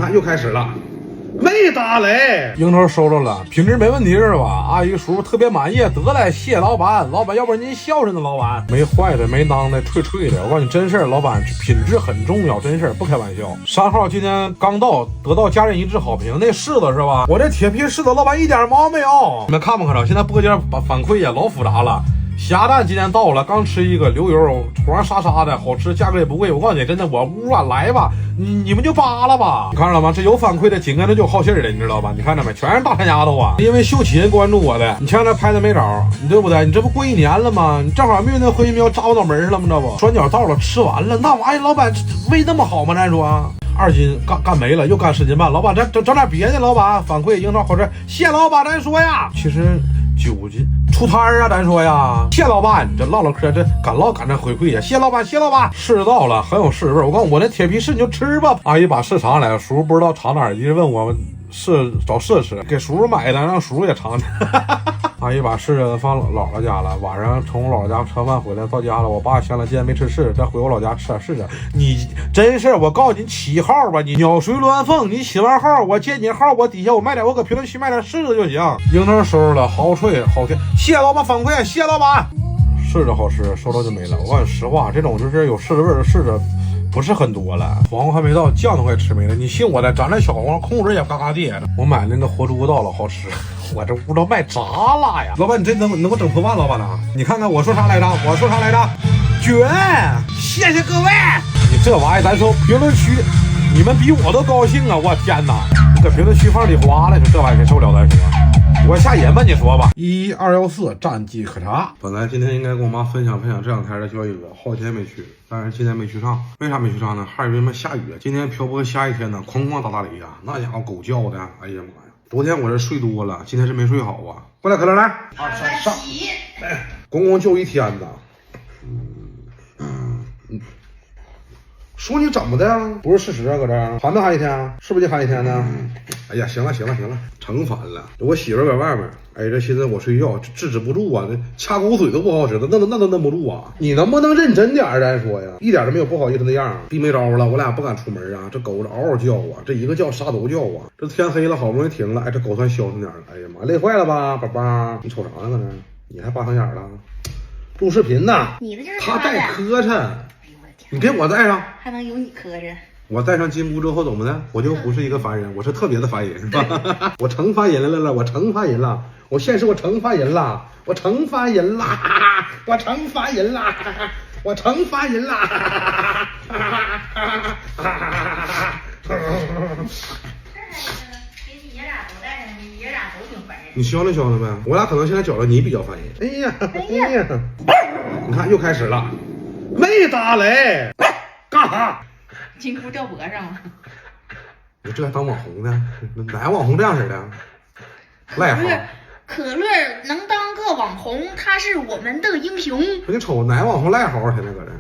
看又开始了，没打雷，蝇头收着了，品质没问题是吧？阿姨叔叔特别满意，得嘞，谢谢老板，老板要不然您孝顺的老板，没坏的，没当的，脆脆的。我告诉你真事儿，老板品质很重要，真事儿不开玩笑。3号今天刚到，得到家人一致好评，那柿子是吧？我这铁皮柿子老板一点毛没有，你们看不看着？现在播间反馈也老复杂了。虾蛋今天到了，刚吃一个流油，黄沙沙的，好吃，价格也不贵。我告诉你，真的，我屋啊，来吧，你们就扒了吧。你看着了吗？这有反馈的，紧跟着就有好信儿的，你知道吧？你看着没？全是大山丫头啊！因为秀琴关注我的，你前两天拍的没着，你对不对？你这不过1年了吗？你正好命那回苗扎我脑门上了吗？知道不？转角到了，吃完了，那玩意儿老板胃那么好吗？咱说。2斤干没了，又干10斤半。老板，咱整点别的。老板反馈樱桃好吃，谢老板。咱说呀，其实9斤出摊啊，咱说呀，谢老板。这唠嗑，这敢唠敢这回馈呀，谢老板，谢老板。柿到了，很有柿味。我告诉我那铁皮柿你就吃吧。阿姨把柿尝来了，叔叔不知道尝哪儿，一直问我找柿吃，给叔叔买的，让叔叔也尝尝。阿姨把柿子放姥姥家了，晚上从姥姥家吃完饭回来到家了，我爸想了今天没吃柿，再回我老家吃点柿子。你真是，我告诉你起号吧，你鸟随鸾凤，你起完号我接你号，我底下我卖点，我搁评论区卖点柿子就行。樱桃收拾了，好脆好甜，谢谢老板反馈，谢谢老板。柿子好吃，收到就没了。我告诉你实话，这种就是有柿子味的柿子不是很多了，黄瓜还没到，酱都快吃没了。你信我的，咱这小黄瓜控制也嘎嘎地的。我买那个活猪到了，好吃。我这屋都卖炸了呀！老板，你真能给我整破万，老板呢？你看看我说啥来着？卷！谢谢各位。你这玩意儿，咱说评论区，你们比我都高兴啊！我天哪，搁评论区放礼花了，说这玩意儿谁受了？咱说。我下瘾吧，你说吧。11214战绩可查。本来今天应该跟我妈分享这两天的交易额，好几天没去，但是今天没去上。为啥没去上呢？哈尔滨嘛下雨，今天瓢泼下一天呢，哐哐打雷呀，那家伙狗叫的，哎呀妈呀！昨天我这睡多了，今天是没睡好啊。过来，可乐来，2、3上。公公就一天呢。说你怎么的？不是事实啊，搁这儿寒没寒一天？是不是就寒一天呢？哎呀，行了，成烦了。我媳妇搁外面，哎，这寻思我睡觉制止不住啊，这掐口水都不好使，那都摁不住啊。你能不能认真点？咱说呀，一点都没有不好意思的样。逼没招了，我俩不敢出门啊。这狗子嗷嗷叫啊，这一个叫啥都叫啊。这天黑了，好不容易停了，哎，这狗算消停点了。哎呀妈，累坏了吧，宝宝？你瞅啥呢？搁这？你还扒上眼了？录视频呢？你的就是他带磕碜。你给我带上，还能有你磕碜？我带上金箍之后怎么的？我就不是一个凡人，我是特别的凡人，是吧？我成凡人了，我成凡人了，我现实我成凡人了，我成凡人了，我成凡人了，我成凡人了。给你爷俩都带上，你爷俩都挺烦人。你消停消停呗，我俩可能现在觉得你比较烦人。哎呀，你看又开始了。没打雷，干啥？金箍掉脖上了。你这还当网红呢？哪个网红这样式的？赖好。可乐能当个网红，他是我们的英雄。你瞅哪个网红赖好天天搁这？